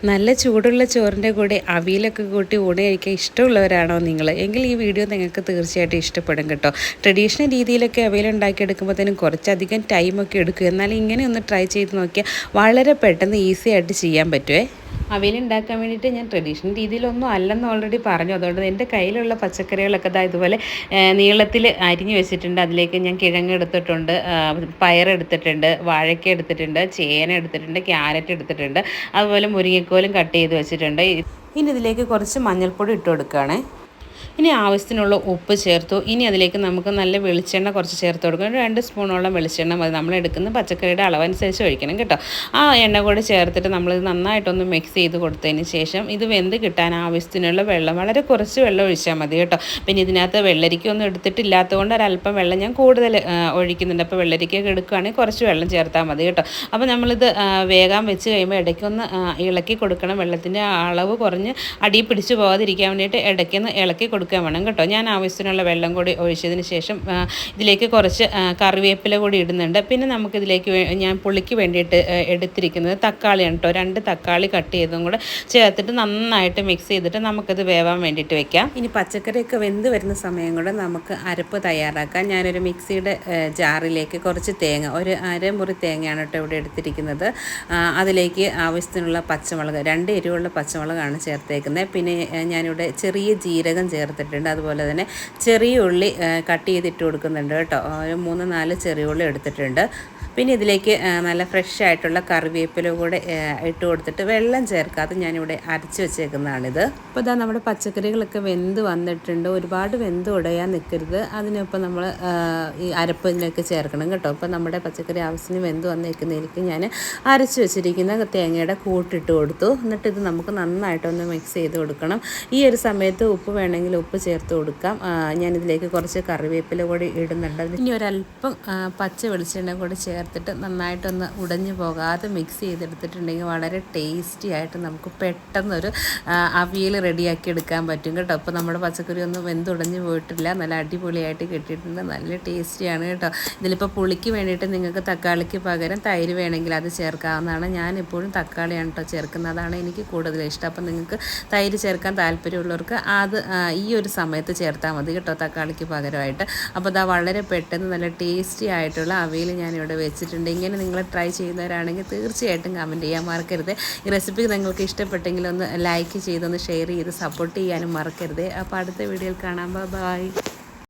നല്ല ചൂടുള്ള ചോറിൻ്റെ കൂടെ അവിയലൊക്കെ കൂട്ടി ഊണ് കഴിക്കാൻ ഇഷ്ടമുള്ളവരാണോ നിങ്ങൾ? എങ്കിൽ ഈ വീഡിയോ നിങ്ങൾക്ക് തീർച്ചയായിട്ടും ഇഷ്ടപ്പെടും കേട്ടോ. ട്രഡീഷണൽ രീതിയിലൊക്കെ അവിയൽ ഉണ്ടാക്കിയെടുക്കുമ്പോഴത്തേനും കുറച്ചധികം ടൈമൊക്കെ എടുക്കും. എന്നാൽ ഇങ്ങനെ ഒന്ന് ട്രൈ ചെയ്ത് നോക്കിയാൽ വളരെ പെട്ടെന്ന് ഈസി ആയിട്ട് ചെയ്യാൻ പറ്റുമേ. അവിയൽ ഉണ്ടാക്കാൻ വേണ്ടിയിട്ട് ഞാൻ ട്രഡീഷണൽ രീതിയിലൊന്നും അല്ലെന്ന് ഓൾറെഡി പറഞ്ഞു. അതുകൊണ്ട് എൻ്റെ കയ്യിലുള്ള പച്ചക്കറികളൊക്കെ ഇതുപോലെ നീളത്തിൽ അരിഞ്ഞ് വെച്ചിട്ടുണ്ട്. അതിലേക്ക് ഞാൻ കിഴങ്ങ് എടുത്തിട്ടുണ്ട്, പയറെടുത്തിട്ടുണ്ട്, വാഴയ്ക്ക എടുത്തിട്ടുണ്ട്, ചേന എടുത്തിട്ടുണ്ട്, ക്യാരറ്റ് എടുത്തിട്ടുണ്ട്, അതുപോലെ മുരിങ്ങക്കോലും കട്ട് ചെയ്ത് വെച്ചിട്ടുണ്ട്. ഇനി ഇതിലേക്ക് കുറച്ച് മഞ്ഞൾപ്പൊടി ഇട്ട് കൊടുക്കുകയാണേ. ഇനി ആവശ്യത്തിനുള്ള ഉപ്പ് ചേർത്തു. ഇനി അതിലേക്ക് നമുക്ക് നല്ല വെളിച്ചെണ്ണ കുറച്ച് ചേർത്ത് കൊടുക്കണം. 2 സ്പൂണോളം വെളിച്ചെണ്ണ മതി. നമ്മൾ എടുക്കുന്ന പച്ചക്കറിയുടെ അളവനുസരിച്ച് ഒഴിക്കണം കേട്ടോ. ആ എണ്ണ കൂടി ചേർത്തിട്ട് നമ്മളിത് നന്നായിട്ടൊന്ന് മിക്സ് ചെയ്ത് കൊടുത്തതിന് ശേഷം ഇത് വെന്ത് കിട്ടാൻ ആവശ്യത്തിനുള്ള വെള്ളം, വളരെ കുറച്ച് വെള്ളം ഒഴിച്ചാൽ മതി കേട്ടോ. പിന്നെ ഇതിനകത്ത് വെള്ളരിക്കൊന്നും എടുത്തിട്ടില്ലാത്തത് കൊണ്ട് ഒരല്പം വെള്ളം ഞാൻ കൂടുതൽ ഒഴിക്കുന്നുണ്ട്. അപ്പോൾ വെള്ളരിക്കൊക്കെ എടുക്കുകയാണെങ്കിൽ കുറച്ച് വെള്ളം ചേർത്താൽ മതി കേട്ടോ. അപ്പോൾ നമ്മളിത് വേഗം വെച്ച് കഴിയുമ്പോൾ ഇടയ്ക്കൊന്ന് ഇളക്കി കൊടുക്കണം. വെള്ളത്തിൻ്റെ അളവ് കുറഞ്ഞ് അടി പിടിച്ച് പോകാതിരിക്കാൻ വേണ്ടിയിട്ട് ഇടയ്ക്കൊന്ന് ഇളക്കി കൊടുക്കാൻ വേണം കേട്ടോ. ഞാൻ ആവശ്യത്തിനുള്ള വെള്ളം കൂടി ഒഴിച്ചതിന് ശേഷം ഇതിലേക്ക് കുറച്ച് കറിവേപ്പില കൂടി ഇടുന്നുണ്ട്. പിന്നെ നമുക്കിതിലേക്ക് ഞാൻ പുളിക്ക് വേണ്ടിയിട്ട് എടുത്തിരിക്കുന്നത് തക്കാളിയാണ് കേട്ടോ. 2 തക്കാളി കട്ട് ചെയ്തതും കൂടെ ചേർത്തിട്ട് നന്നായിട്ട് മിക്സ് ചെയ്തിട്ട് നമുക്കത് വേവാൻ വേണ്ടിയിട്ട് വെക്കാം. ഇനി പച്ചക്കറിയൊക്കെ വെന്ത് വരുന്ന സമയം കൂടെ നമുക്ക് അരപ്പ് തയ്യാറാക്കാം. ഞാനൊരു മിക്സിയുടെ ജാറിലേക്ക് കുറച്ച് തേങ്ങ, ഒരു അരമുറി തേങ്ങയാണ് കേട്ടോ ഇവിടെ എടുത്തിരിക്കുന്നത്. അതിലേക്ക് ആവശ്യത്തിനുള്ള പച്ചമുളക്, 2 എരിവുള്ള പച്ചമുളകാണ് ചേർത്തേക്കുന്നത്. പിന്നെ ഞാനിവിടെ ചെറിയ ജീരകം ചേർത്തിട്ടുണ്ട്. അതുപോലെ തന്നെ ചെറിയ ഉള്ളി കട്ട് ചെയ്തിട്ട് കൊടുക്കുന്നുണ്ട് കേട്ടോ. ഒരു 3-4 ചെറിയ ഉള്ളി എടുത്തിട്ടുണ്ട്. പിന്നെ ഇതിലേക്ക് നല്ല ഫ്രഷ് ആയിട്ടുള്ള കറിവേപ്പില കൂടെ ഇട്ട് കൊടുത്തിട്ട് വെള്ളം ചേർക്കാതെ ഞാനിവിടെ അരച്ച് വെച്ചേക്കുന്നതാണിത്. അപ്പോൾ ഇതാ നമ്മുടെ പച്ചക്കറികളൊക്കെ വെന്ത് വന്നിട്ടുണ്ട്. ഒരുപാട് വെന്ത് ഉടയാൻ നിൽക്കരുത്. അതിനൊപ്പം നമ്മൾ ഈ അരപ്പ് ഇതിലേക്ക് ചേർക്കണം കേട്ടോ. അപ്പോൾ നമ്മുടെ പച്ചക്കറി ആവശ്യത്തിന് വെന്ത് വന്നേക്കുന്നതിലേക്ക് ഞാൻ അരച്ച് വെച്ചിരിക്കുന്ന തേങ്ങയുടെ കൂട്ടിട്ട് കൊടുത്തു. എന്നിട്ട് ഇത് നമുക്ക് നന്നായിട്ടൊന്ന് മിക്സ് ചെയ്ത് കൊടുക്കണം. ഈ ഒരു സമയത്ത് ഉപ്പ് വേണമെങ്കിൽ ഉപ്പ് ചേർത്ത് കൊടുക്കാം. ഞാനിതിലേക്ക് കുറച്ച് കറിവേപ്പില കൂടി ഇടുന്നുണ്ട്. ഇനി ഒരല്പം പച്ച വെളിച്ചെണ്ണ കൂടി ചേർത്തിട്ട് നന്നായിട്ടൊന്ന് ഉടഞ്ഞു പോകാതെ മിക്സ് ചെയ്തെടുത്തിട്ടുണ്ടെങ്കിൽ വളരെ ടേസ്റ്റി ആയിട്ട് നമുക്ക് പെട്ടെന്നൊരു അവിയൽ റെഡിയാക്കി എടുക്കാൻ പറ്റും കേട്ടോ. അപ്പോൾ നമ്മുടെ പച്ചക്കറി ഒന്നും വെന്തുടഞ്ഞു പോയിട്ടില്ല, നല്ല അടിപൊളിയായിട്ട് കിട്ടിയിട്ടുണ്ട്. നല്ല ടേസ്റ്റിയാണ് കേട്ടോ. ഇതിലിപ്പോൾ പുളിക്ക് വേണ്ടിയിട്ട് നിങ്ങൾക്ക് തക്കാളിക്ക് പകരം തൈര് വേണമെങ്കിൽ അത് ചേർക്കാവുന്നതാണ്. ഞാനിപ്പോഴും തക്കാളിയാണ് കേട്ടോ ചേർക്കുന്നത്. അതാണ് എനിക്ക് കൂടുതൽ ഇഷ്ടം. അപ്പോൾ നിങ്ങൾക്ക് തൈര് ചേർക്കാൻ താല്പര്യമുള്ളവർക്ക് അത് ഈ ഒരു സമയത്ത് ചേർത്താൽ മതി കേട്ടോ, തക്കാളിക്ക് പകരമായിട്ട്. അപ്പോൾ ഇതാ വളരെ പെട്ടെന്ന് നല്ല ടേസ്റ്റി ആയിട്ടുള്ള അവിയൽ ഞാനിവിടെ വെച്ചിട്ടുണ്ട്. ഇങ്ങനെ നിങ്ങൾ ട്രൈ ചെയ്യുന്നവരാണെങ്കിൽ തീർച്ചയായിട്ടും കമൻറ്റ് ചെയ്യാൻ മറക്കരുത്. ഈ റെസിപ്പി നിങ്ങൾക്ക് ഇഷ്ടപ്പെട്ടെങ്കിൽ ഒന്ന് ലൈക്ക് ചെയ്തൊന്ന് ഷെയർ ചെയ്ത് സപ്പോർട്ട് ചെയ്യാനും മറക്കരുത്. അപ്പോൾ അടുത്ത വീഡിയോയിൽ കാണാം. ബൈ.